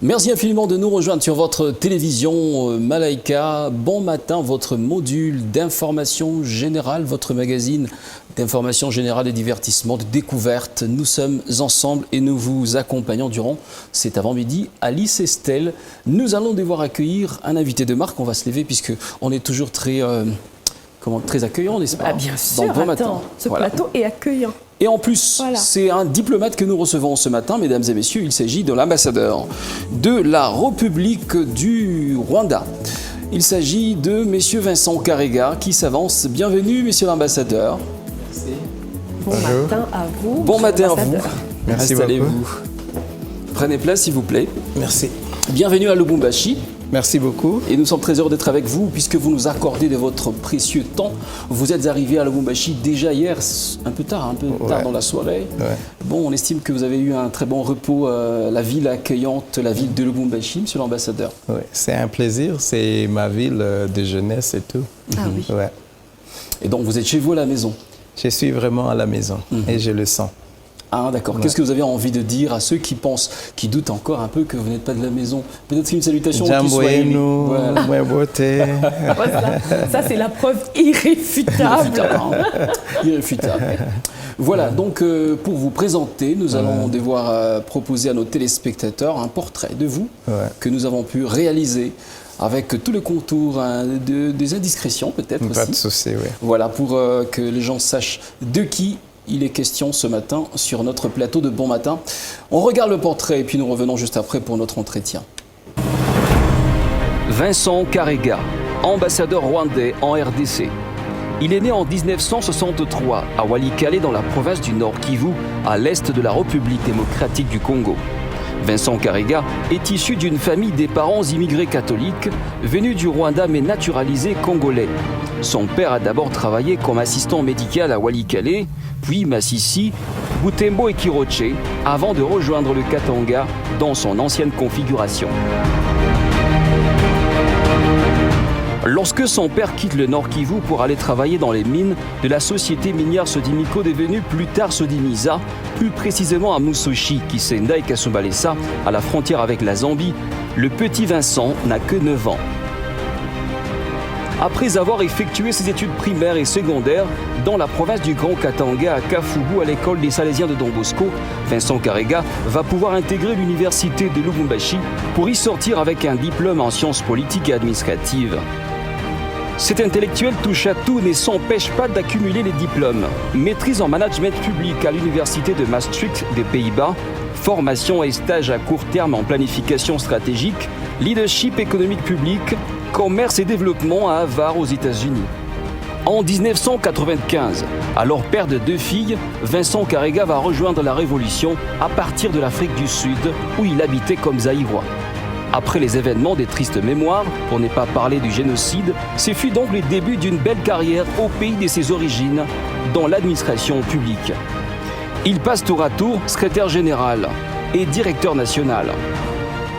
Merci infiniment de nous rejoindre sur votre télévision Malaika. Bon matin, votre module d'information générale, votre magazine d'information générale et divertissement, de découverte. Nous sommes ensemble et nous vous accompagnons durant cet avant-midi. Alice Estelle, nous allons devoir accueillir un invité de marque. On va se lever puisqu'on est toujours très accueillant, n'est-ce pas? Bien sûr, bon matin. Ce plateau est accueillant. Et en plus, c'est un diplomate que nous recevons ce matin, mesdames et messieurs. Il s'agit de l'ambassadeur de la République du Rwanda. Il s'agit de monsieur Vincent Karega qui s'avance. Bienvenue, monsieur l'ambassadeur. Merci. Bon matin à vous. Bon matin à vous. Merci. Installez-vous. Prenez place, s'il vous plaît. Merci. Bienvenue à Lubumbashi. Merci beaucoup. Et nous sommes très heureux d'être avec vous puisque vous nous accordez de votre précieux temps. Vous êtes arrivé à Lubumbashi déjà hier, un peu tard dans la soirée. Ouais. Bon, on estime que vous avez eu un très bon repos, la ville accueillante, la ville de Lubumbashi, monsieur l'ambassadeur. Oui, c'est un plaisir, c'est ma ville de jeunesse et tout. Ah oui. Ouais. Et donc vous êtes chez vous à la maison? Je suis vraiment à la maison et je le sens. Ah d'accord. Ouais. Qu'est-ce que vous avez envie de dire à ceux qui pensent, qui doutent encore un peu que vous n'êtes pas de la maison? Peut-être une salutation au Jamboyeno, moi beauté. Ça c'est la preuve irréfutable. Irréfutable. Voilà, donc pour vous présenter, nous allons devoir proposer à nos téléspectateurs un portrait de vous que nous avons pu réaliser avec tous les contours des indiscrétions peut-être aussi. Pas de souci, oui. Voilà, pour que les gens sachent de qui il est question ce matin sur notre plateau de Bon Matin. On regarde le portrait et puis nous revenons juste après pour notre entretien. Vincent Karega, ambassadeur rwandais en RDC. Il est né en 1963 à Walikale dans la province du Nord Kivu, à l'est de la République démocratique du Congo. Vincent Karega est issu d'une famille des parents immigrés catholiques, venus du Rwanda mais naturalisés congolais. Son père a d'abord travaillé comme assistant médical à Walikale, puis Massissi, Butembo et Kiroche, avant de rejoindre le Katanga dans son ancienne configuration. Lorsque son père quitte le Nord Kivu pour aller travailler dans les mines de la société minière Sodimiko devenue plus tard Sodimisa, plus précisément à Musoshi, Kisenda et Kasumbalesa, à la frontière avec la Zambie, le petit Vincent n'a que 9 ans. Après avoir effectué ses études primaires et secondaires dans la province du Grand Katanga à Kafugu à l'école des Salésiens de Don Bosco, Vincent Karega va pouvoir intégrer l'université de Lubumbashi pour y sortir avec un diplôme en sciences politiques et administratives. Cet intellectuel touche à tout ne s'empêche pas d'accumuler les diplômes. Maîtrise en management public à l'université de Maastricht des Pays-Bas, formation et stage à court terme en planification stratégique, leadership économique public, commerce et développement à Harvard aux États-Unis. En 1995, alors père de 2 filles, Vincent Karega va rejoindre la Révolution à partir de l'Afrique du Sud où il habitait comme Zaïrois. Après les événements des tristes mémoires, pour ne pas parler du génocide, ce fut donc le début d'une belle carrière au pays de ses origines, dans l'administration publique. Il passe tour à tour secrétaire général et directeur national.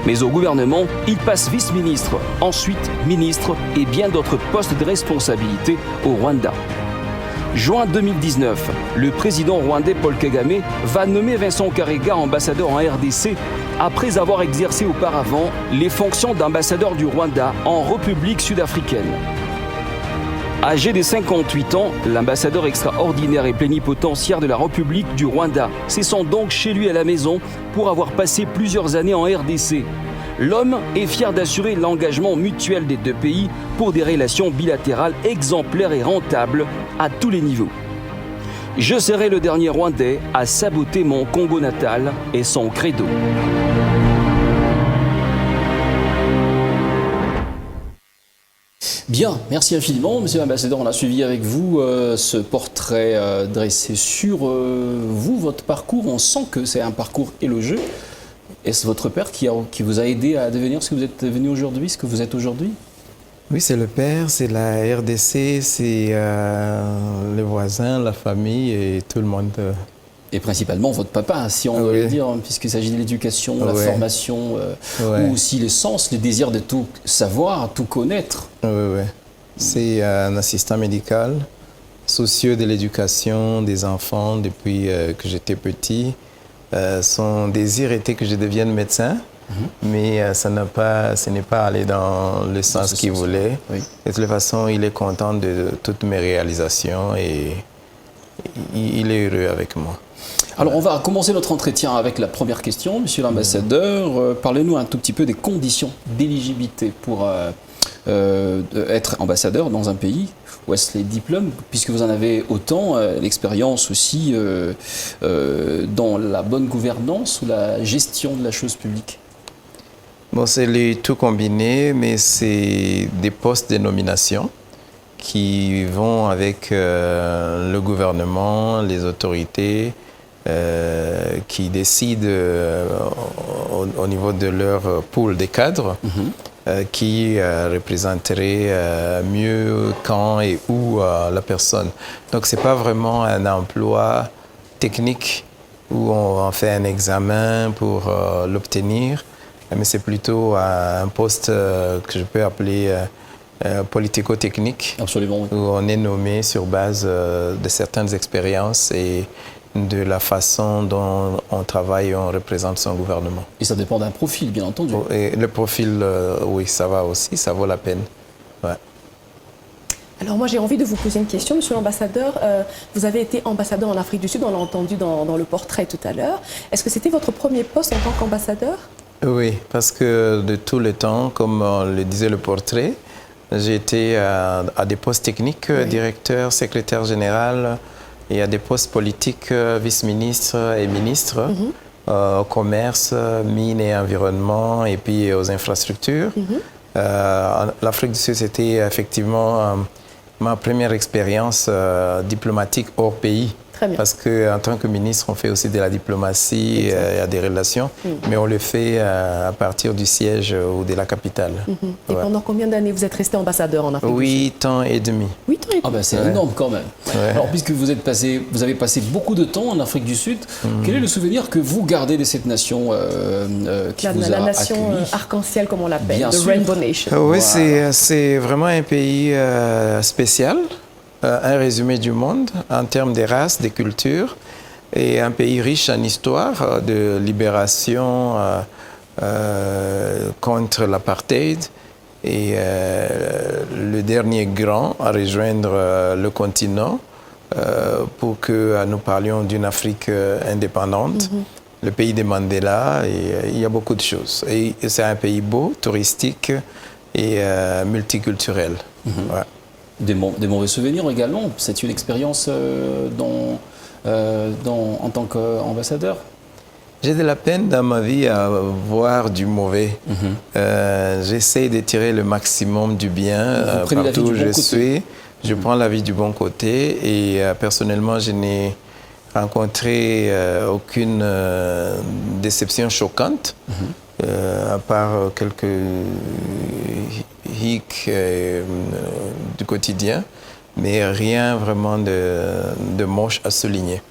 Mais au gouvernement, il passe vice-ministre, ensuite ministre et bien d'autres postes de responsabilité au Rwanda. Juin 2019, le président rwandais Paul Kagame va nommer Vincent Karega ambassadeur en RDC après avoir exercé auparavant les fonctions d'ambassadeur du Rwanda en République sud-africaine. Âgé de 58 ans, l'ambassadeur extraordinaire et plénipotentiaire de la République du Rwanda se sent donc chez lui à la maison pour avoir passé plusieurs années en RDC. L'homme est fier d'assurer l'engagement mutuel des 2 pays pour des relations bilatérales exemplaires et rentables à tous les niveaux. Je serai le dernier Rwandais à saboter mon Congo natal et son credo. Bien, merci infiniment, monsieur l'ambassadeur. On a suivi avec vous ce portrait dressé sur vous, votre parcours. On sent que c'est un parcours élogieux. Est-ce votre père qui vous a aidé à devenir ce que vous êtes devenu aujourd'hui, ce que vous êtes aujourd'hui? Oui, c'est le père, c'est la RDC, c'est les voisins, la famille et tout le monde. Et principalement votre papa, si on doit le dire, puisqu'il s'agit de l'éducation, la formation, ou aussi le sens, le désir de tout savoir, tout connaître. Oui. C'est un assistant médical, soucieux de l'éducation des enfants depuis que j'étais petit. Son désir était que je devienne médecin. mais ce n'est pas allé dans le sens qu'il voulait. Oui. Et de toute façon, il est content de toutes mes réalisations et il est heureux avec moi. Alors, on va commencer notre entretien avec la première question. Monsieur l'ambassadeur, parlez-nous un tout petit peu des conditions d'éligibilité pour être ambassadeur dans un pays. Où est-ce les diplômes, puisque vous en avez autant, l'expérience aussi dans la bonne gouvernance ou la gestion de la chose publique? Bon, c'est les tout combiné, mais c'est des postes de nomination qui vont avec le gouvernement, les autorités, qui décident au niveau de leur pool des cadres qui représenterait mieux quand et où la personne. Donc, ce n'est pas vraiment un emploi technique où on fait un examen pour l'obtenir, mais c'est plutôt un poste que je peux appeler politico-technique. Absolument, oui. Où on est nommé sur base de certaines expériences et de la façon dont on travaille et on représente son gouvernement. Et ça dépend d'un profil, bien entendu. Et le profil, oui, ça va aussi, ça vaut la peine. Ouais. Alors moi j'ai envie de vous poser une question, monsieur l'ambassadeur. Vous avez été ambassadeur en Afrique du Sud, on l'a entendu dans le portrait tout à l'heure. Est-ce que c'était votre premier poste en tant qu'ambassadeur? Oui, parce que de tout le temps, comme le disait le portrait, j'ai été à des postes techniques, directeur, secrétaire général, et à des postes politiques, vice-ministre et ministre, au commerce, mines et environnement, et puis aux infrastructures. L'Afrique du Sud, c'était effectivement ma première expérience diplomatique hors pays. Très bien. Parce qu'en tant que ministre, on fait aussi de la diplomatie, il y a des relations, mais on le fait à partir du siège ou de la capitale. Et pendant combien d'années vous êtes resté ambassadeur en Afrique du Sud? 8 ans et demi. 8 ans et demi. Ah ben c'est énorme quand même. Ouais. Alors puisque vous avez passé beaucoup de temps en Afrique du Sud, quel est le souvenir que vous gardez de cette nation qui vous a la nation accueilli? arc-en-ciel comme on l'appelle, Bien the sûr. Rainbow Nation. Oui, Voilà. c'est vraiment un pays spécial, un résumé du monde en termes des races, des cultures, et un pays riche en histoire de libération contre l'apartheid. Et le dernier grand à rejoindre le continent pour que nous parlions d'une Afrique indépendante, le pays de Mandela, et il y a beaucoup de choses. Et c'est un pays beau, touristique et multiculturel. Ouais. Des mauvais souvenirs également. C'est une expérience en tant qu'ambassadeur? J'ai de la peine dans ma vie à voir du mauvais. J'essaie de tirer le maximum du bien partout où je suis. Je prends la vie du bon côté et personnellement, je n'ai rencontré aucune déception choquante, à part quelques hicks du quotidien, mais rien vraiment de moche à souligner.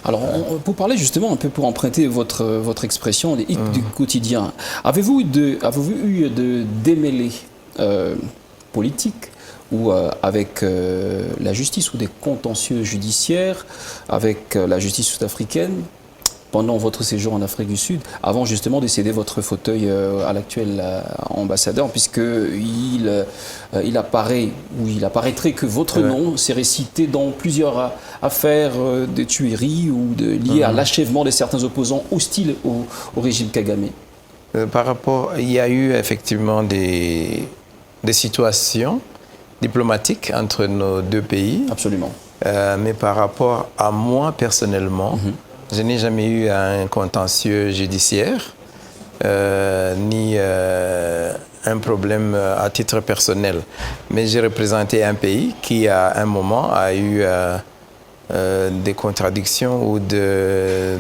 Alors, pour parler justement un peu, pour emprunter votre expression, les hicks du quotidien, avez-vous eu de démêlés politiques ou avec la justice ou des contentieux judiciaires avec la justice sud-africaine pendant votre séjour en Afrique du Sud, avant justement de céder votre fauteuil à l'actuel ambassadeur, puisqu'il apparaîtrait que votre nom s'est cité dans plusieurs affaires de tueries ou liées à l'achèvement de certains opposants hostiles au régime Kagame. Il y a eu effectivement des situations diplomatiques entre nos deux pays. Absolument. Mais par rapport à moi personnellement, je n'ai jamais eu un contentieux judiciaire, ni un problème à titre personnel. Mais j'ai représenté un pays qui, à un moment, a eu des contradictions ou de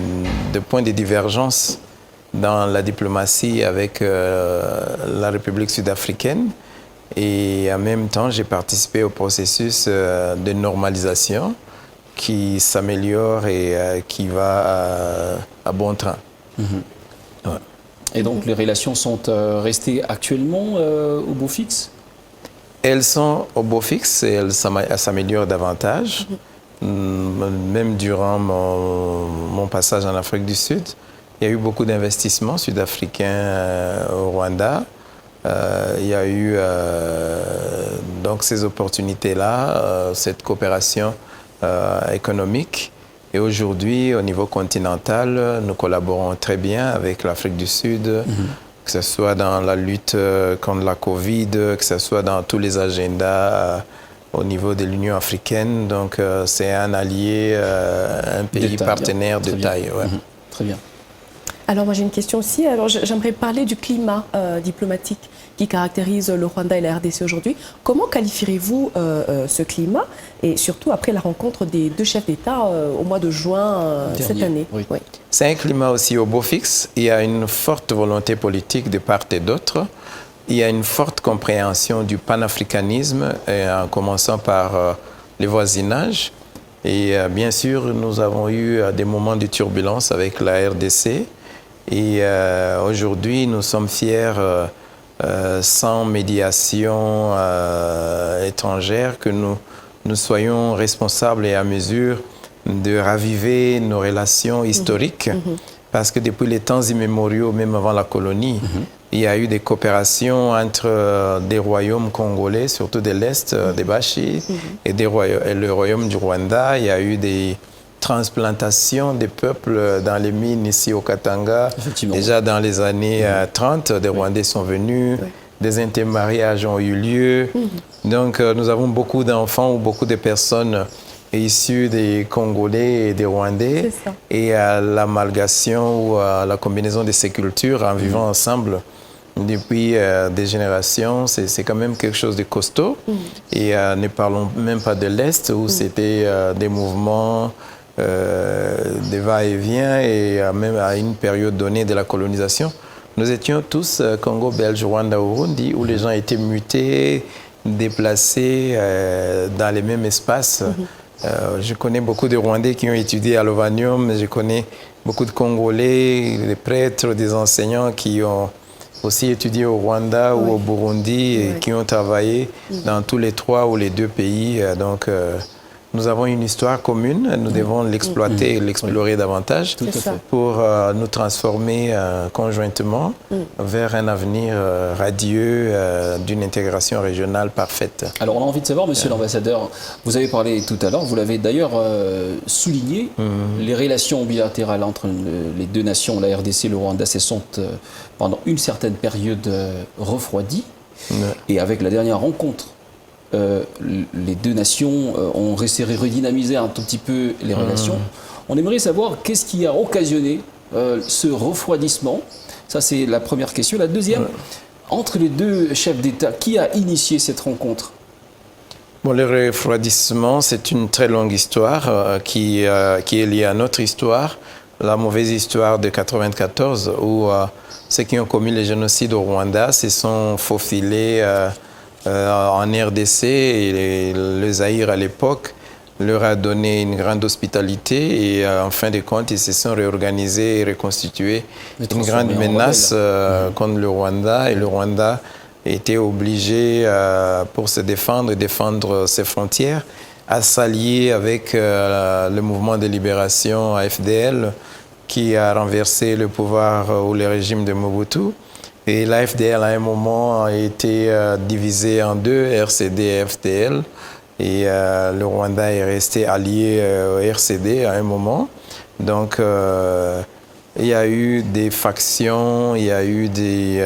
points de divergence dans la diplomatie avec la République sud-africaine. Et en même temps, j'ai participé au processus de normalisation qui s'améliore et qui va à bon train. Ouais. Et donc les relations sont restées actuellement au beau fixe? Elles sont au beau fixe et elles s'améliorent davantage. Même durant mon passage en Afrique du Sud, Il y a eu beaucoup d'investissements sud-africains au Rwanda. Il y a eu donc ces opportunités-là, cette coopération économique. Et aujourd'hui, au niveau continental, nous collaborons très bien avec l'Afrique du Sud, que ce soit dans la lutte contre la Covid, que ce soit dans tous les agendas au niveau de l'Union africaine. Donc, c'est un allié, un pays partenaire de taille. Ouais. Très bien. Alors moi j'ai une question aussi. Alors j'aimerais parler du climat diplomatique qui caractérise le Rwanda et la RDC aujourd'hui. Comment qualifierez-vous ce climat et surtout après la rencontre des deux chefs d'État au mois de juin cette année? Oui. Oui. C'est un climat aussi au beau fixe. Il y a une forte volonté politique de part et d'autre. Il y a une forte compréhension du panafricanisme, en commençant par les voisinages. Et bien sûr, nous avons eu des moments de turbulence avec la RDC. Et aujourd'hui, nous sommes fiers, sans médiation étrangère, que nous soyons responsables et à mesure de raviver nos relations historiques. Parce que depuis les temps immémoriaux, même avant la colonie, il y a eu des coopérations entre des royaumes congolais, surtout de l'Est, des Bashi, et le royaume du Rwanda. Il y a eu des transplantation des peuples dans les mines ici au Katanga. Déjà dans les années 30, des Rwandais sont venus, des intermariages ont eu lieu. Donc nous avons beaucoup d'enfants ou beaucoup de personnes issues des Congolais et des Rwandais. Et l'amalgation ou la combinaison de ces cultures en vivant ensemble depuis des générations, c'est quand même quelque chose de costaud. Et ne parlons même pas de l'Est où c'était des mouvements des va-et-vient et même à une période donnée de la colonisation. Nous étions tous Congo, Belge, Rwanda, Burundi, où les gens étaient mutés, déplacés dans les mêmes espaces. Je connais beaucoup de Rwandais qui ont étudié à l'Ovanium, je connais beaucoup de Congolais, des prêtres, des enseignants qui ont aussi étudié au Rwanda ou au Burundi et qui ont travaillé dans tous les 3 ou les 2 pays. Donc, nous avons une histoire commune, nous devons l'exploiter et l'explorer davantage pour nous transformer conjointement vers un avenir radieux d'une intégration régionale parfaite. Alors on a envie de savoir, monsieur l'ambassadeur, vous avez parlé tout à l'heure, vous l'avez d'ailleurs souligné, les relations bilatérales entre les deux nations, la RDC et le Rwanda, se sont pendant une certaine période refroidies. Et avec la dernière rencontre, les deux nations ont essayé de redynamiser un tout petit peu les relations. On aimerait savoir qu'est-ce qui a occasionné ce refroidissement. Ça, c'est la première question. La deuxième, entre les deux chefs d'État, qui a initié cette rencontre? Bon, le refroidissement, c'est une très longue histoire qui est liée à notre histoire, la mauvaise histoire de 1994, où ceux qui ont commis le génocide au Rwanda se sont faufilés en RDC et le Zaïre à l'époque leur a donné une grande hospitalité et en fin de compte ils se sont réorganisés et reconstitués une grande menace contre le Rwanda et le Rwanda était obligé pour se défendre et défendre ses frontières à s'allier avec le mouvement de libération AFDL qui a renversé le pouvoir ou le régime de Mobutu. Et l'AFDL, à un moment, a été divisé en deux, RCD et FDL. Et le Rwanda est resté allié au RCD à un moment. Donc, il y a eu des factions, il y a eu des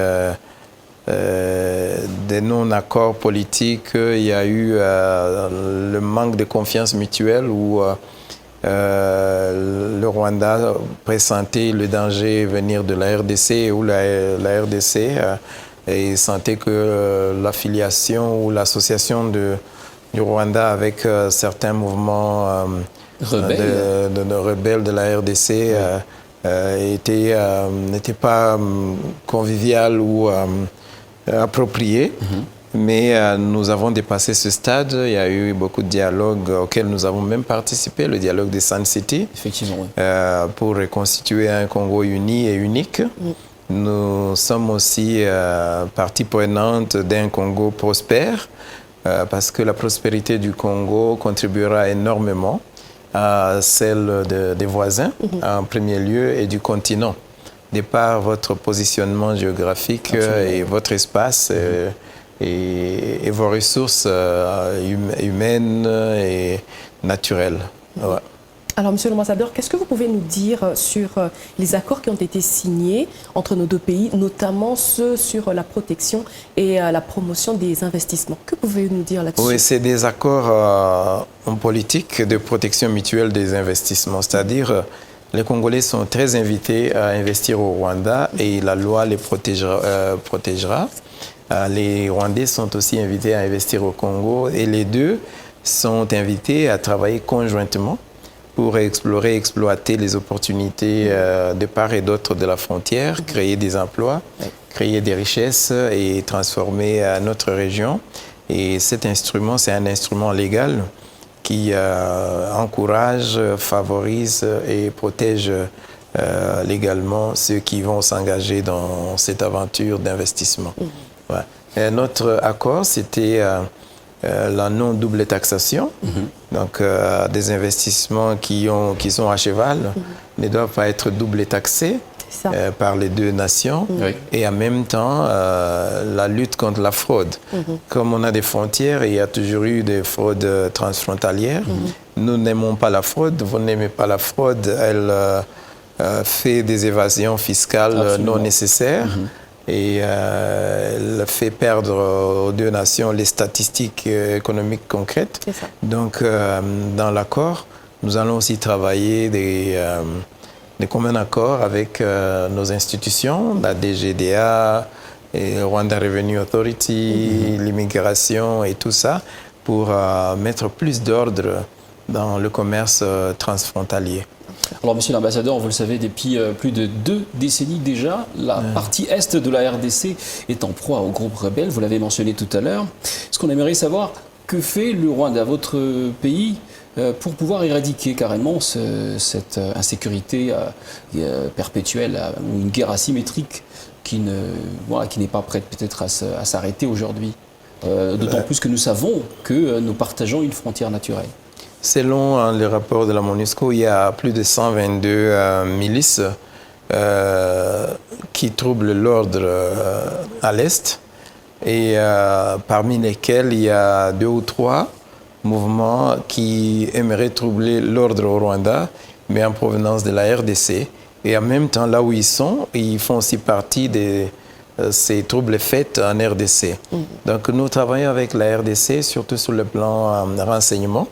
non-accords politiques, il y a eu le manque de confiance mutuelle où le Rwanda pressentait le danger venir de la RDC ou la RDC et sentait que l'affiliation ou l'association du Rwanda avec certains mouvements de rebelles de la RDC n'était pas convivial ou approprié. Mais nous avons dépassé ce stade. Il y a eu beaucoup de dialogues auxquels nous avons même participé, le dialogue de Sun City, effectivement, pour reconstituer un Congo uni et unique. Nous sommes aussi partie prenante d'un Congo prospère, parce que la prospérité du Congo contribuera énormément à celle des voisins, en premier lieu, et du continent. de par votre positionnement géographique et votre espace et vos ressources humaines et naturelles. Ouais. Alors, Monsieur l'ambassadeur, qu'est-ce que vous pouvez nous dire sur les accords qui ont été signés entre nos deux pays, notamment ceux sur la protection et la promotion des investissements? Que pouvez-vous nous dire là-dessus? Oui, c'est des accords en politique de protection mutuelle des investissements, c'est-à-dire les Congolais sont très invités à investir au Rwanda et la loi les protégera. Les Rwandais sont aussi invités à investir au Congo et les deux sont invités à travailler conjointement pour explorer et exploiter les opportunités de part et d'autre de la frontière, créer des emplois, créer des richesses et transformer notre région. Et cet instrument, c'est un instrument légal qui encourage, favorise et protège légalement ceux qui vont s'engager dans cette aventure d'investissement. Ouais. Et notre accord, c'était la non-double taxation. Donc, des investissements qui sont à cheval ne doivent pas être double taxés par les deux nations. Et en même temps, la lutte contre la fraude. Comme on a des frontières, il y a toujours eu des fraudes transfrontalières. Nous n'aimons pas la fraude, vous n'aimez pas la fraude. Elle fait des évasions fiscales non nécessaires. Et elle fait perdre aux deux nations les statistiques économiques concrètes. Donc, dans l'accord, nous allons aussi travailler des communs accords avec nos institutions, la DGDA, et Rwanda Revenue Authority, l'immigration et tout ça, pour mettre plus d'ordre dans le commerce transfrontalier. Alors, monsieur l'ambassadeur, vous le savez, depuis plus de 2 décennies déjà, la partie est de la RDC est en proie au groupe rebelle, vous l'avez mentionné tout à l'heure. Ce qu'on aimerait savoir, que fait le Rwanda, votre pays, pour pouvoir éradiquer carrément cette insécurité perpétuelle ou une guerre asymétrique qui n'est pas prête peut-être à s'arrêter aujourd'hui. D'autant plus que nous savons que nous partageons une frontière naturelle. Selon les rapports de la MONUSCO, il y a plus de 122 milices qui troublent l'ordre à l'Est et parmi lesquels il y a 2 ou 3 mouvements qui aimeraient troubler l'ordre au Rwanda, mais en provenance de la RDC. Et en même temps, là où ils font aussi partie de ces troubles faits en RDC. Donc nous travaillons avec la RDC, surtout sur le plan renseignement.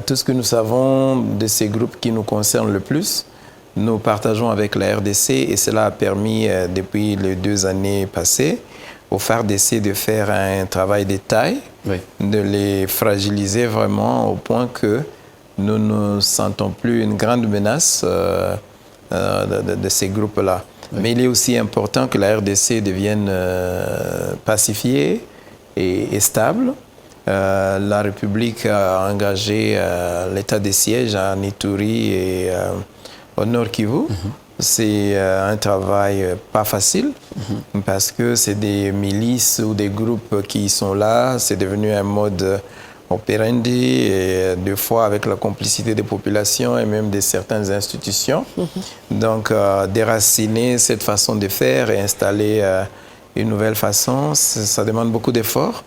Tout ce que nous savons de ces groupes qui nous concernent le plus, nous partageons avec la RDC et cela a permis, depuis les 2 années passées, au FARDC de faire un travail de taille, de les fragiliser vraiment au point que nous ne sentons plus une grande menace de ces groupes-là. Mais il est aussi important que la RDC devienne pacifiée et stable. La République a engagé l'état de siège à Ituri et au Nord Kivu. C'est un travail pas facile parce que c'est des milices ou des groupes qui sont là. C'est devenu un mode operandi et 2 fois avec la complicité des populations et même de certaines institutions. Donc déraciner cette façon de faire et installer une nouvelle façon, ça demande beaucoup d'efforts.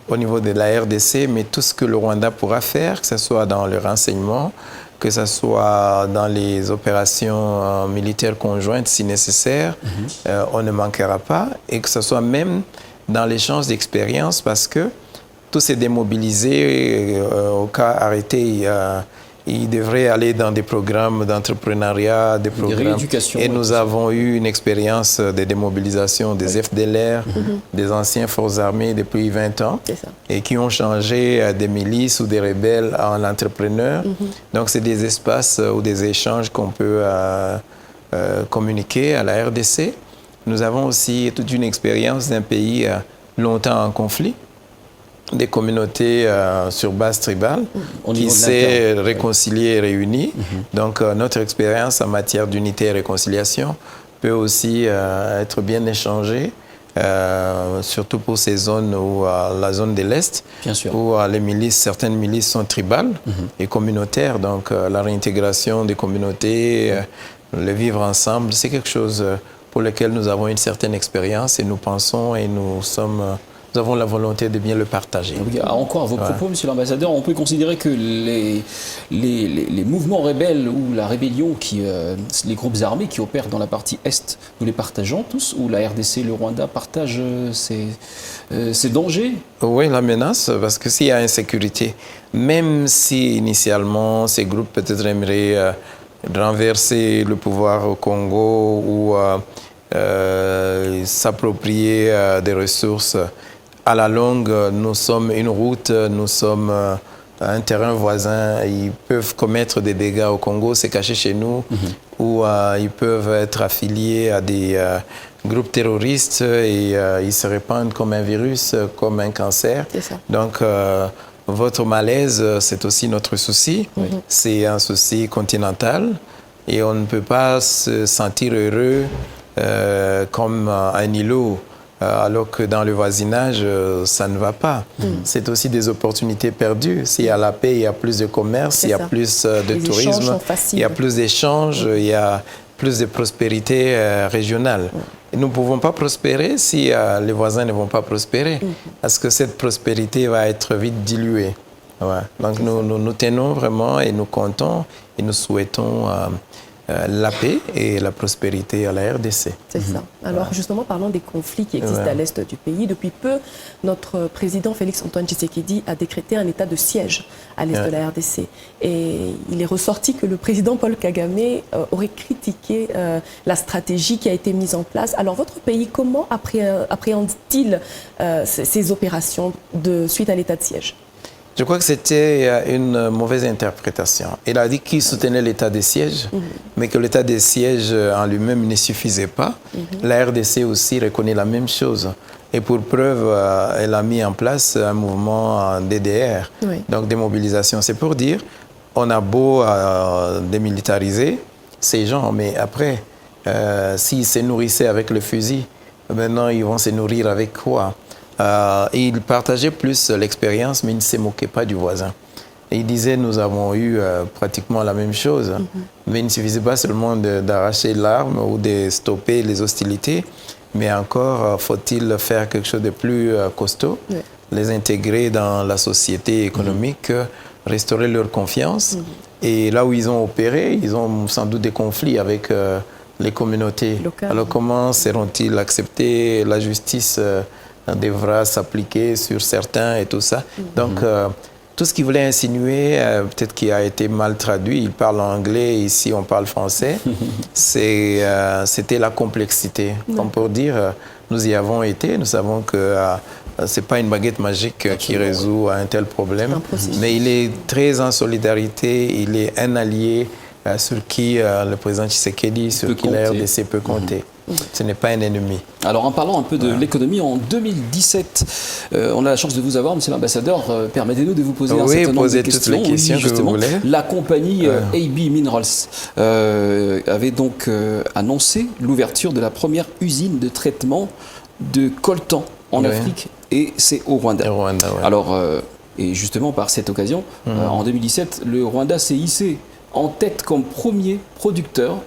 Au niveau de la RDC, mais tout ce que le Rwanda pourra faire, que ce soit dans le renseignement, que ce soit dans les opérations militaires conjointes si nécessaire, on ne manquera pas, et que ce soit même dans l'échange d'expériences, parce que tous ces démobilisés, au cas arrêté, ils devraient aller dans des programmes d'entrepreneuriat, des programmes. Et nous avons eu une expérience de démobilisation des FDLR, des anciens forces armées depuis 20 ans, et qui ont changé des milices ou des rebelles en entrepreneurs. Donc, c'est des espaces ou des échanges qu'on peut communiquer à la RDC. Nous avons aussi toute une expérience d'un pays longtemps en conflit, des communautés sur base tribale qui s'est réconcilier et réunir. Donc notre expérience en matière d'unité et réconciliation peut aussi être bien échangée, surtout pour ces zones où la zone de l'Est, où les milices, certaines milices sont tribales et communautaires. Donc la réintégration des communautés le vivre ensemble, c'est quelque chose pour lequel nous avons une certaine expérience et nous pensons et nous avons la volonté de bien le partager. Oui, encore à vos propos, Monsieur l'ambassadeur, on peut considérer que les mouvements rebelles ou la rébellion, les groupes armés qui opèrent dans la partie Est, nous les partageons tous, ou la RDC, le Rwanda partagent ces dangers? Oui, la menace, parce que s'il y a insécurité, même si initialement ces groupes peut-être aimeraient renverser le pouvoir au Congo ou s'approprier des ressources, à la longue, nous sommes une route, nous sommes un terrain voisin. Ils peuvent commettre des dégâts au Congo, se cacher chez nous, ou ils peuvent être affiliés à des groupes terroristes et ils se répandent comme un virus, comme un cancer. Donc, votre malaise, c'est aussi notre souci. C'est un souci continental et on ne peut pas se sentir heureux comme un îlot. Alors que dans le voisinage, ça ne va pas. C'est aussi des opportunités perdues. S'il y a la paix, il y a plus de commerce, il y a plus de tourisme, il y a plus d'échanges, il y a plus de prospérité régionale. Et nous ne pouvons pas prospérer si les voisins ne vont pas prospérer, parce que cette prospérité va être vite diluée. Donc nous tenons vraiment et nous comptons et nous souhaitons la paix et la prospérité à la RDC. C'est ça. Alors justement, parlons des conflits qui existent à l'est du pays. Depuis peu, notre président Félix-Antoine Tshisekedi a décrété un état de siège à l'est de la RDC. Et il est ressorti que le président Paul Kagame aurait critiqué la stratégie qui a été mise en place. Alors votre pays, comment appréhende-t-il ces opérations suite à l'état de siège? Je crois que c'était une mauvaise interprétation. Il a dit qu'il soutenait l'état de siège, mais que l'état de siège en lui-même ne suffisait pas. La RDC aussi reconnaît la même chose. Et pour preuve, elle a mis en place un mouvement DDR, donc démobilisation. C'est pour dire, on a beau démilitariser ces gens, mais après, s'ils se nourrissaient avec le fusil, maintenant ils vont se nourrir avec quoi? Et il partageait plus l'expérience, mais il ne se moquait pas du voisin. Et il disait, nous avons eu pratiquement la même chose, mais il ne suffisait pas seulement d'arracher l'arme ou de stopper les hostilités, mais encore faut-il faire quelque chose de plus costaud, les intégrer dans la société économique, restaurer leur confiance. Et là où ils ont opéré, ils ont sans doute des conflits avec les communautés. Alors comment seront-ils acceptés? La justice devra s'appliquer sur certains et tout ça. Donc, tout ce qu'il voulait insinuer, peut-être qu'il a été mal traduit, il parle anglais, ici on parle français, c'était la complexité. Comme pour dire, nous y avons été, nous savons que ce n'est pas une baguette magique qui résout un tel problème, mais il est très en solidarité, il est un allié sur qui le président Tshisekedi, sur qui la RDC peut compter. Ce n'est pas un ennemi. Alors en parlant un peu de l'économie, en 2017, on a la chance de vous avoir, monsieur l'ambassadeur. Permettez-nous de vous poser un certain nombre de questions. Toutes les questions que vous voulez. La compagnie AB Minerals avait donc annoncé l'ouverture de la première usine de traitement de coltan en Afrique, et c'est au Rwanda. Alors, et justement par cette occasion, en 2017, le Rwanda s'est hissé en tête comme premier producteur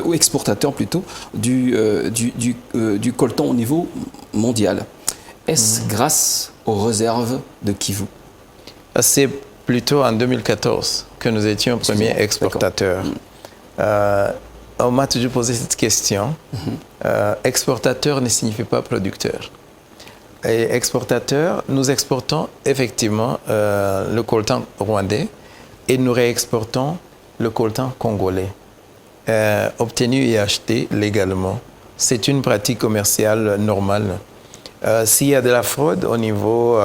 ou exportateur plutôt, du coltan au niveau mondial. Est-ce grâce aux réserves de Kivu? C'est plutôt en 2014 que nous étions premiers exportateurs. On m'a toujours posé cette question. Exportateur ne signifie pas producteur. Et exportateur, nous exportons effectivement le coltan rwandais et nous réexportons le coltan congolais. Obtenu et acheté légalement. C'est une pratique commerciale normale. S'il y a de la fraude au niveau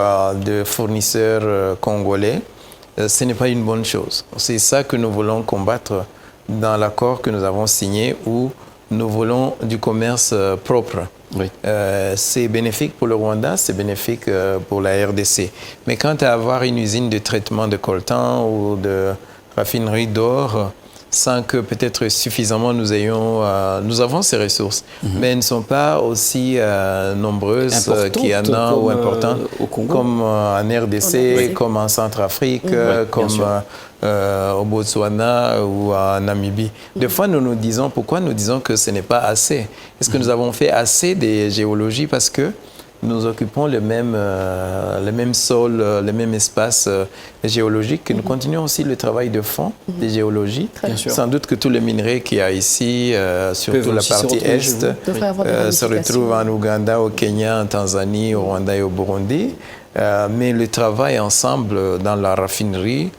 de fournisseurs congolais, ce n'est pas une bonne chose. C'est ça que nous voulons combattre dans l'accord que nous avons signé où nous voulons du commerce propre. C'est bénéfique pour le Rwanda, c'est bénéfique pour la RDC. Mais quant à avoir une usine de traitement de coltan ou de raffinerie d'or, sans que peut-être suffisamment nous avons ces ressources, mais elles ne sont pas aussi nombreuses qu'il y en a ou importantes au Congo, comme en RDC, comme en Centrafrique, comme au Botswana ou en Namibie. Des fois, pourquoi nous disons que ce n'est pas assez? Est-ce que nous avons fait assez de géologie parce que nous occupons le même sol, le même espace géologique. Nous continuons aussi le travail de fond de géologie. Sans doute que tous les minerais qu'il y a ici, surtout la partie est, se retrouvent en Ouganda, au Kenya, en Tanzanie, au Rwanda et au Burundi. Mais le travail ensemble dans la raffinerie,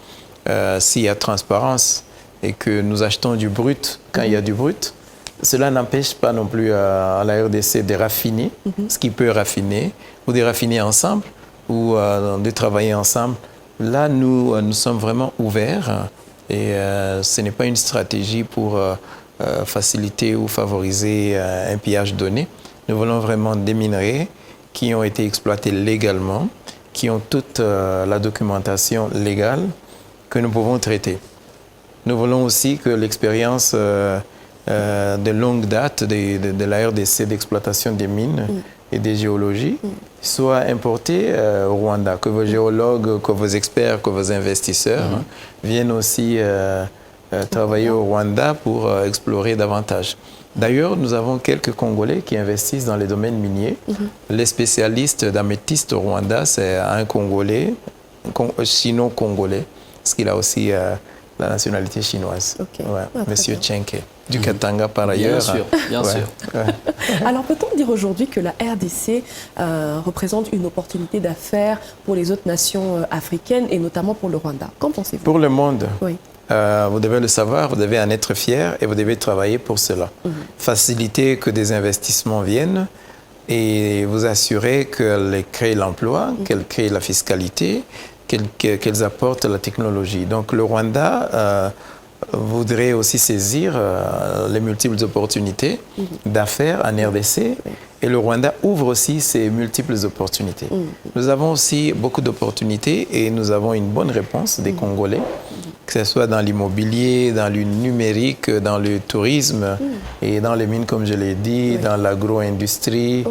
s'il y a transparence et que nous achetons du brut quand il y a du brut, cela n'empêche pas non plus à la RDC de raffiner ce qui peut raffiner, ou de raffiner ensemble, ou de travailler ensemble. Là, nous sommes vraiment ouverts et ce n'est pas une stratégie pour faciliter ou favoriser un pillage donné. Nous voulons vraiment des minerais qui ont été exploités légalement, qui ont toute la documentation légale que nous pouvons traiter. Nous voulons aussi que l'expérience de longue date de la RDC d'exploitation des mines et des géologies soit importée au Rwanda, que vos géologues, que vos experts, que vos investisseurs viennent aussi travailler au Rwanda pour explorer davantage. D'ailleurs, nous avons quelques Congolais qui investissent dans les domaines miniers. Les spécialistes d'améthyste au Rwanda, c'est un Congolais, sino-congolais, parce qu'il a aussi la nationalité chinoise. Monsieur Tchenke, du Katanga par ailleurs. Bien sûr. Alors peut-on dire aujourd'hui que la RDC représente une opportunité d'affaires pour les autres nations africaines et notamment pour le Rwanda? Qu'en pensez-vous? Pour le monde, vous devez le savoir, vous devez en être fier et vous devez travailler pour cela. Faciliter que des investissements viennent et vous assurer qu'elles créent l'emploi, qu'elles créent la fiscalité, qu'elles apportent la technologie. Donc le Rwanda voudrait aussi saisir les multiples opportunités d'affaires en RDC et le Rwanda ouvre aussi ces multiples opportunités. Nous avons aussi beaucoup d'opportunités et nous avons une bonne réponse des Congolais, que ce soit dans l'immobilier, dans le numérique, dans le tourisme et dans les mines, comme je l'ai dit, dans l'agro-industrie.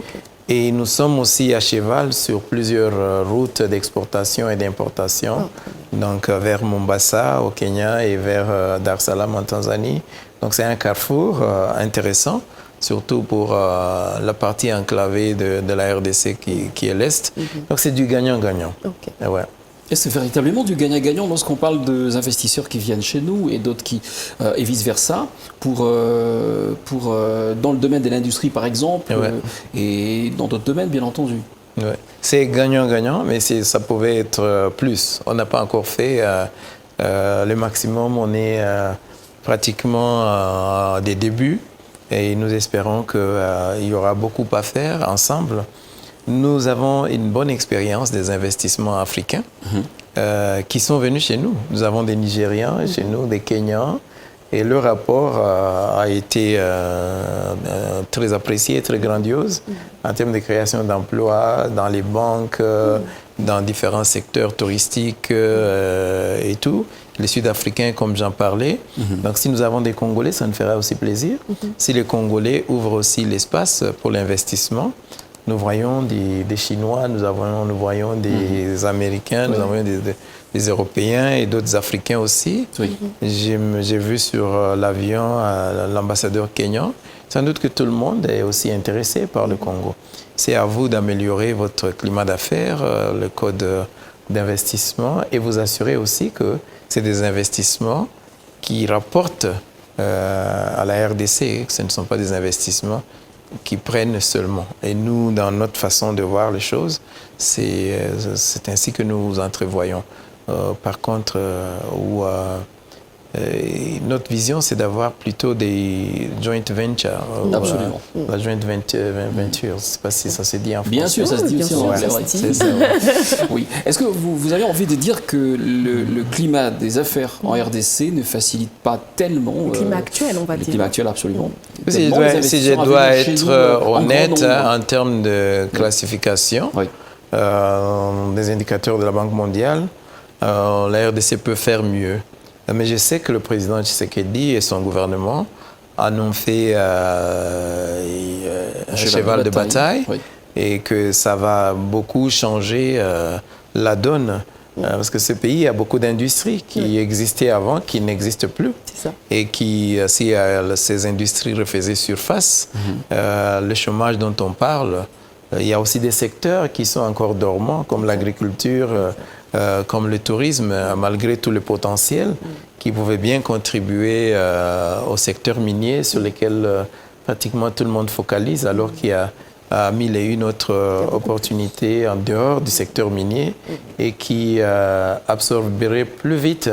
Et nous sommes aussi à cheval sur plusieurs routes d'exportation et d'importation, donc vers Mombasa au Kenya et vers Dar es Salaam en Tanzanie. Donc c'est un carrefour intéressant, surtout pour la partie enclavée de la RDC qui est l'Est. Donc c'est du gagnant-gagnant. Et c'est véritablement du gagnant-gagnant lorsqu'on parle des investisseurs qui viennent chez nous et d'autres qui, et vice-versa, dans le domaine de l'industrie par exemple, et dans d'autres domaines bien entendu. C'est gagnant-gagnant, mais ça pouvait être plus. On n'a pas encore fait le maximum, on est pratiquement à des débuts et nous espérons qu'il y aura beaucoup à faire ensemble. Nous avons une bonne expérience des investissements africains qui sont venus chez nous. Nous avons des Nigérians chez nous, des Kenyans, et le rapport a été très apprécié, très grandiose en termes de création d'emplois dans les banques, dans différents secteurs touristiques et tout. Les Sud-Africains, comme j'en parlais. Donc si nous avons des Congolais, ça nous fera aussi plaisir. Si les Congolais ouvrent aussi l'espace pour l'investissement, nous voyons des Chinois, nous voyons des Américains, nous voyons des Européens et d'autres Africains aussi. J'ai vu sur l'avion l'ambassadeur kenyan. Sans doute que tout le monde est aussi intéressé par le Congo. C'est à vous d'améliorer votre climat d'affaires, le code d'investissement et vous assurer aussi que c'est des investissements qui rapportent à la RDC, que ce ne sont pas des investissements qui prennent seulement. Et nous, dans notre façon de voir les choses, c'est ainsi que nous entrevoyons. Par contre, notre vision, c'est d'avoir plutôt des joint ventures. Absolument. La joint venture, je ne sais pas si ça se dit en français. Bien sûr, ça se dit aussi en anglais. Oui. Est-ce que vous avez envie de dire que le climat des affaires en RDC ne facilite pas tellement... Le climat actuel, on va dire. Le climat actuel, absolument. Si je dois être honnête en termes de classification, des indicateurs de la Banque mondiale, la RDC peut faire mieux. Mais je sais que le président Tshisekedi et son gouvernement en ont fait un cheval de bataille oui. Et que ça va beaucoup changer la donne. Parce que ce pays a beaucoup d'industries qui existaient avant, qui n'existent plus. Et qui, si ces industries refaisaient surface, le chômage dont on parle, il y a aussi des secteurs qui sont encore dormants, comme l'agriculture, comme le tourisme, malgré tout le potentiel, qui pouvaient bien contribuer au secteur minier sur lequel pratiquement tout le monde focalise, alors qu'il y a mille et une autres opportunités en dehors du secteur minier et qui absorberait plus vite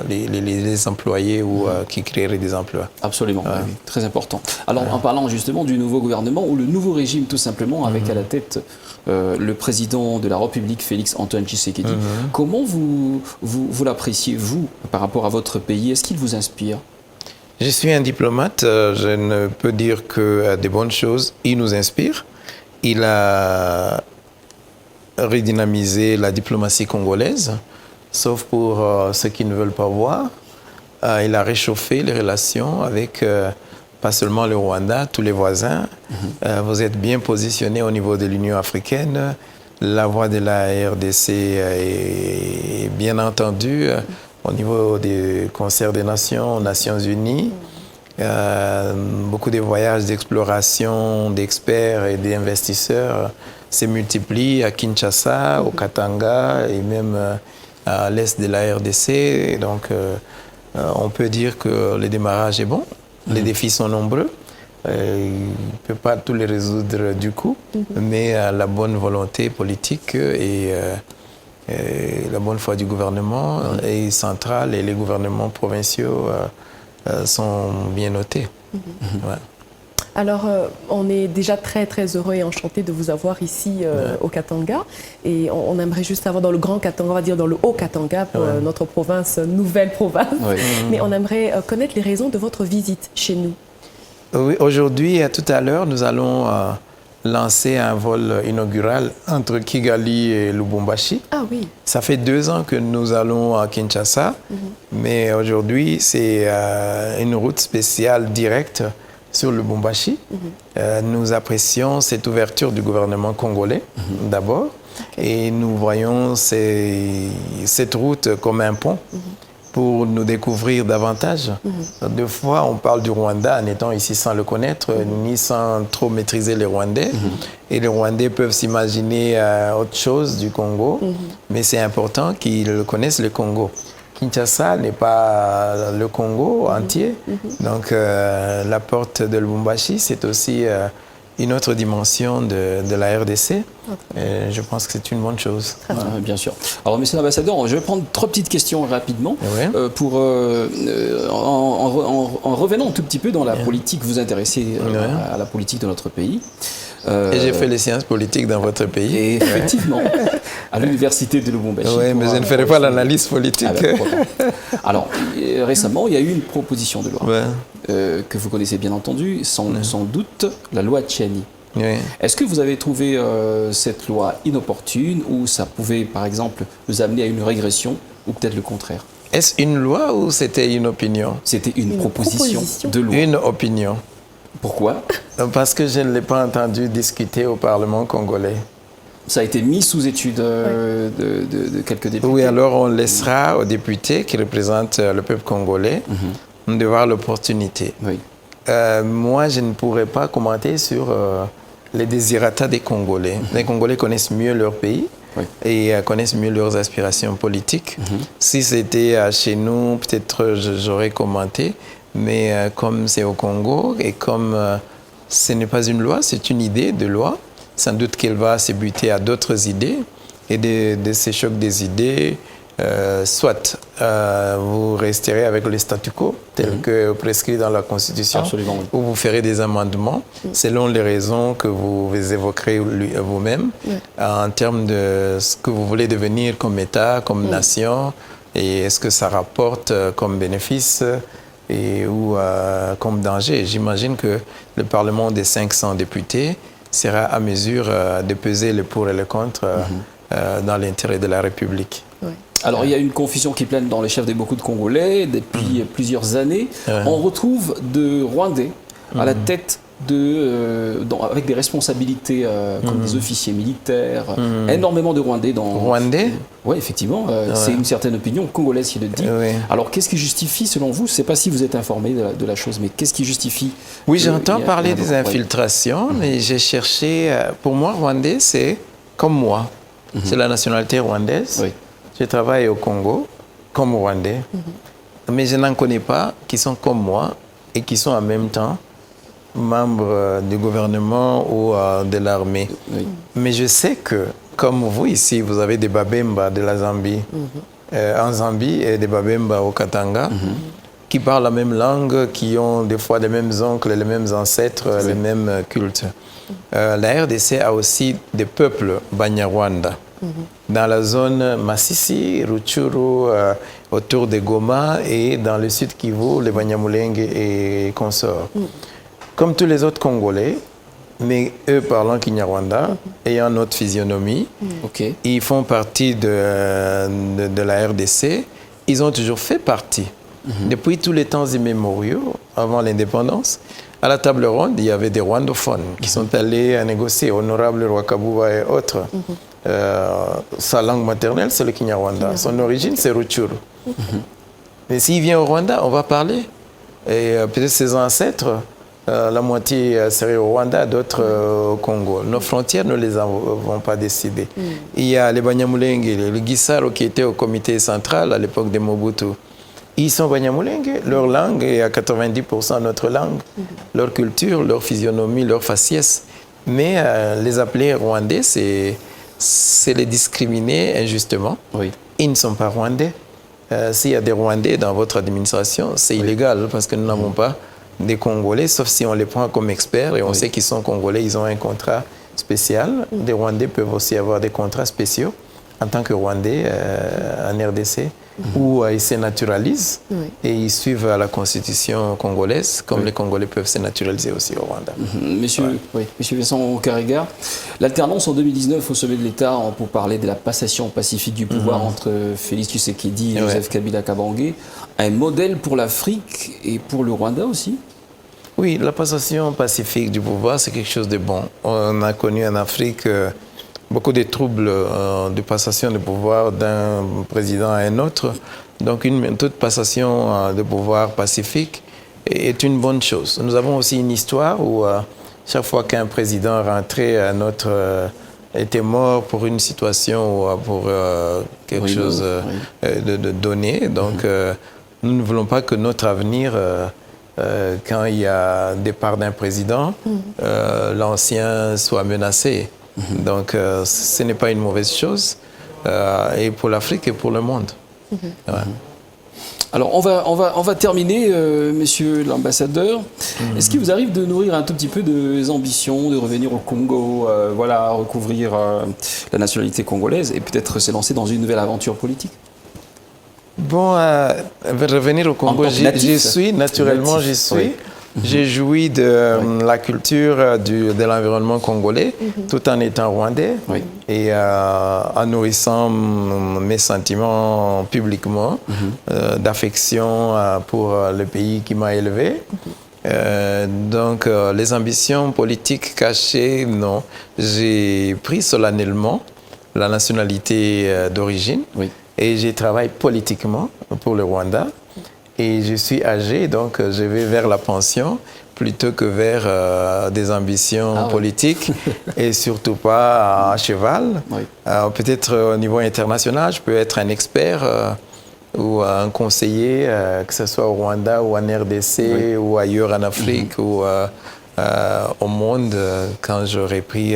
les employés ou qui créeraient des emplois. Absolument, oui, très important. Alors en parlant justement du nouveau gouvernement ou le nouveau régime tout simplement avec à la tête le président de la République Félix Antoine Tshisekedi, comment vous l'appréciez vous par rapport à votre pays? Est-ce qu'il vous inspire? Je suis un diplomate, je ne peux dire que des bonnes choses. Il nous inspire. Il a redynamisé la diplomatie congolaise, sauf pour ceux qui ne veulent pas voir. Il a réchauffé les relations avec pas seulement le Rwanda, tous les voisins. Vous êtes bien positionné au niveau de l'Union africaine. La voix de la RDC est bien entendue. Au niveau du concert des Nations, Nations Unies, beaucoup de voyages d'exploration d'experts et d'investisseurs se multiplient à Kinshasa, au Katanga et même à l'est de la RDC. Et donc, on peut dire que le démarrage est bon. Les défis sont nombreux. Il ne peut pas tous les résoudre du coup, mais la bonne volonté politique et la bonne foi du gouvernement et central et les gouvernements provinciaux sont bien notés. Ouais. Alors, on est déjà très très heureux et enchanté de vous avoir ici au Katanga. Et on aimerait juste savoir dans le Grand Katanga, on va dire dans le Haut Katanga, pour notre province, nouvelle province. Mais on aimerait connaître les raisons de votre visite chez nous. Oui, aujourd'hui, tout à l'heure, nous allons lancer un vol inaugural entre Kigali et Lubumbashi. Ah oui. Ça fait 2 ans que nous allons à Kinshasa, mais aujourd'hui, c'est une route spéciale directe sur Lubumbashi. Nous apprécions cette ouverture du gouvernement congolais, d'abord, et nous voyons cette route comme un pont pour nous découvrir davantage. Des fois, on parle du Rwanda en étant ici sans le connaître, ni sans trop maîtriser les Rwandais. Et les Rwandais peuvent s'imaginer autre chose du Congo, mais c'est important qu'ils connaissent le Congo. Kinshasa n'est pas le Congo entier, donc la porte de Lubumbashi, c'est aussi une autre dimension de la RDC. Et je pense que c'est une bonne chose. Bien sûr. Alors, monsieur l'ambassadeur, je vais prendre 3 petites questions rapidement pour, en revenant un tout petit peu dans la politique, vous intéresser à la politique de notre pays. Et j'ai fait les sciences politiques dans votre pays. Et effectivement, à l'université de Lubumbashi. Oui, mais je ne ferai pas l'analyse politique. Alors, récemment, il y a eu une proposition de loi que vous connaissez bien entendu, sans doute, la loi Tchiani. Est-ce que vous avez trouvé cette loi inopportune ou ça pouvait, par exemple, nous amener à une régression ou peut-être le contraire? Est-ce une loi ou c'était une opinion? C'était une proposition de loi. Une opinion. Pourquoi? Parce que je ne l'ai pas entendu discuter au Parlement congolais. Ça a été mis sous étude de quelques députés. Oui, alors on laissera aux députés qui représentent le peuple congolais de voir l'opportunité. Moi, je ne pourrais pas commenter sur les désirata des Congolais. Les Congolais connaissent mieux leur pays et connaissent mieux leurs aspirations politiques. Si c'était chez nous, peut-être j'aurais commenté. Mais comme c'est au Congo et comme ce n'est pas une loi, c'est une idée de loi, sans doute qu'elle va se buter à d'autres idées. Et de ces chocs des idées, soit vous resterez avec le statu quo tel que prescrit dans la Constitution, ou vous ferez des amendements selon les raisons que vous évoquerez vous-même en termes de ce que vous voulez devenir comme État, comme nation, et est-ce que ça rapporte comme bénéfice ou comme danger. J'imagine que le Parlement des 500 députés sera à mesure de peser le pour et le contre dans l'intérêt de la République. Alors, il y a une confusion qui plane dans les chefs de beaucoup de Congolais depuis plusieurs années. On retrouve de Rwandais à la tête avec des responsabilités comme des officiers militaires, énormément de Rwandais dans... Rwandais? Oui, effectivement, c'est une certaine opinion congolaise qui le dit. Oui. Alors, qu'est-ce qui justifie, selon vous, je ne sais pas si vous êtes informé de la chose, mais qu'est-ce qui justifie... Oui, j'entends parler des infiltrations, mais j'ai cherché... pour moi, Rwandais, c'est comme moi. C'est la nationalité rwandaise. Oui. Je travaille au Congo comme Rwandais, mais je n'en connais pas qui sont comme moi et qui sont en même temps membres du gouvernement ou de l'armée. Oui. Mais je sais que, comme vous ici, vous avez des Babemba de la Zambie, en Zambie, et des Babemba au Katanga, qui parlent la même langue, qui ont des fois les mêmes oncles, les mêmes ancêtres, les mêmes cultes. La RDC a aussi des peuples Banyarwanda. Dans la zone Masisi, Rutshuru, autour de Goma, et dans le sud Kivu, les Banyamulenge et consorts. Comme tous les autres Congolais, mais eux parlant Kinyarwanda, ayant notre physionomie, ils font partie de la RDC. Ils ont toujours fait partie. Depuis tous les temps immémoriaux, avant l'indépendance, à la table ronde, il y avait des rwandophones qui sont allés négocier, Honorable Rwakabuba et autres. Sa langue maternelle, c'est le Kinyarwanda. Son origine, c'est Rutshuru. Mais s'il vient au Rwanda, on va parler. Et peut-être ses ancêtres, la moitié serait au Rwanda, d'autres au Congo. Nos frontières ne les avons pas décidées. Il y a les Banyamulenge, le Gisaro qui était au comité central à l'époque de Mobutu. Ils sont Banyamulenge, leur langue est à 90% notre langue, leur culture, leur physionomie, leur faciès. Mais les appeler Rwandais, c'est les discriminer injustement. Oui. Ils ne sont pas Rwandais. S'il y a des Rwandais dans votre administration, c'est illégal parce que nous n'avons pas des Congolais, sauf si on les prend comme experts et on sait qu'ils sont Congolais, ils ont un contrat spécial. Des Rwandais peuvent aussi avoir des contrats spéciaux en tant que Rwandais en RDC, où ils se naturalisent et ils suivent la constitution congolaise, comme les Congolais peuvent se naturaliser aussi au Rwanda. Monsieur Vincent Karega, l'alternance en 2019 au sommet de l'État pour parler de la passation pacifique du pouvoir entre Félix Tshisekedi et Joseph Kabila Kabange, un modèle pour l'Afrique et pour le Rwanda aussi? Oui, la passation pacifique du pouvoir, c'est quelque chose de bon. On a connu en Afrique beaucoup de troubles de passation de pouvoir d'un président à un autre. Donc toute passation de pouvoir pacifique est une bonne chose. Nous avons aussi une histoire où chaque fois qu'un président rentrait à était mort pour une situation ou pour quelque chose de donné. Donc nous ne voulons pas que notre avenir, quand il y a départ d'un président, l'ancien soit menacé. Donc, ce n'est pas une mauvaise chose, et pour l'Afrique et pour le monde. Alors, on va terminer, monsieur l'ambassadeur. Est-ce qu'il vous arrive de nourrir un tout petit peu des ambitions, de revenir au Congo, recouvrir la nationalité congolaise et peut-être se lancer dans une nouvelle aventure politique? Bon, revenir au Congo, j'y suis, naturellement j'y suis. J'ai joui de la culture de l'environnement congolais tout en étant rwandais et en nourrissant mes sentiments publiquement d'affection pour le pays qui m'a élevé. Donc les ambitions politiques cachées, non. J'ai pris solennellement la nationalité d'origine et je travaille politiquement pour le Rwanda. Et je suis âgé, donc je vais vers la pension plutôt que vers des ambitions politiques et surtout pas à cheval. Peut-être au niveau international, je peux être un expert ou un conseiller, que ce soit au Rwanda ou en RDC ou ailleurs en Afrique ou au monde quand j'aurai pris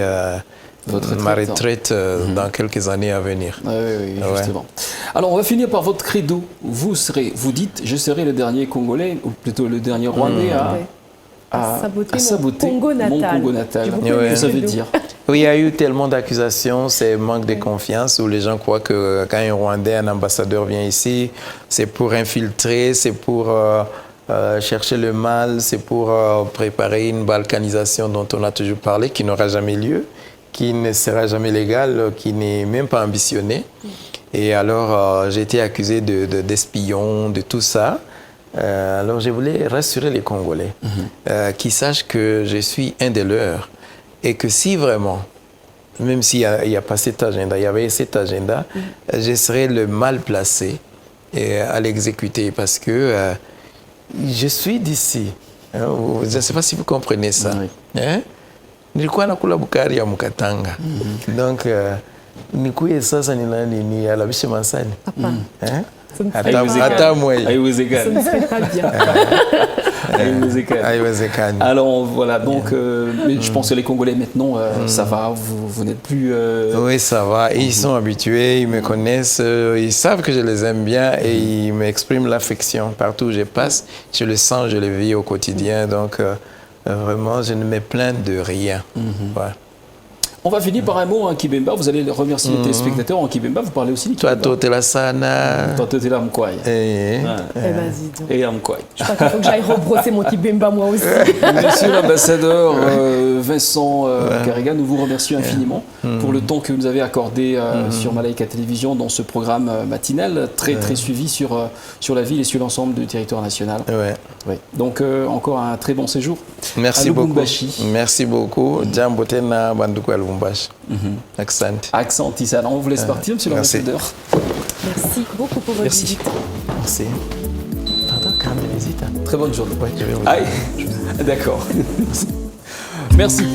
ma retraite dans quelques années à venir. Oui, justement. Alors, on va finir par votre credo. Vous dites, je serai le dernier Congolais, ou plutôt le dernier Rwandais à saboter mon Congo natal. Qu'est-ce que ça veut dire? Oui, il y a eu tellement d'accusations, c'est manque de confiance, où les gens croient que quand un Rwandais, un ambassadeur vient ici, c'est pour infiltrer, c'est pour chercher le mal, c'est pour préparer une balkanisation dont on a toujours parlé, qui n'aura jamais lieu, qui ne sera jamais légale, qui n'est même pas ambitionnée. Et alors, j'ai été accusé d'espion, de tout ça. Alors, je voulais rassurer les Congolais, qu'ils sachent que je suis un des leurs. Et que si vraiment, même s'il n'y a pas cet agenda, il y avait cet agenda, je serais le mal placé à l'exécuter parce que je suis d'ici. Je ne sais pas si vous comprenez ça. Nilikuwa nakula bukari ya Mukatanga. Donc, nikuye sasa ni alabishe masani. Hata mwei. Ce ne serait pas bien. Alors voilà, donc mais je pense que les Congolais maintenant, ça va, vous n'êtes plus... Oui, ça va. Ils sont habitués, ils me connaissent, ils savent que je les aime bien et ils m'expriment l'affection. Partout où je passe, je le sens, je le vis au quotidien. Donc vraiment, je ne me plains de rien. Voilà. On va finir par un mot en Kibemba. Vous allez remercier les téléspectateurs en Kibemba. Vous parlez aussi du Toi, Kibemba. toi, la sana. Toi, tu es là, Mkwai. Vas-y, donc. Et Mkwai. Je crois qu'il faut que j'aille rebrosser mon Kibemba moi aussi. Monsieur l'ambassadeur Vincent Karega, nous vous remercions infiniment pour le temps que vous nous avez accordé sur Malaika Télévision dans ce programme matinal, très suivi sur la ville et sur l'ensemble du territoire national. Ouais. Donc, encore un très bon séjour. Merci à beaucoup. Lubumbashi. Merci beaucoup. Jambo tena banduku ya Lubumbashi. Accent. Accent Tissana. On vous laisse partir, monsieur l'ambassadeur. Merci beaucoup pour votre visite. Merci. Pardon, quand même visite. Très bonne journée. Ouais, je vais vous D'accord. Merci.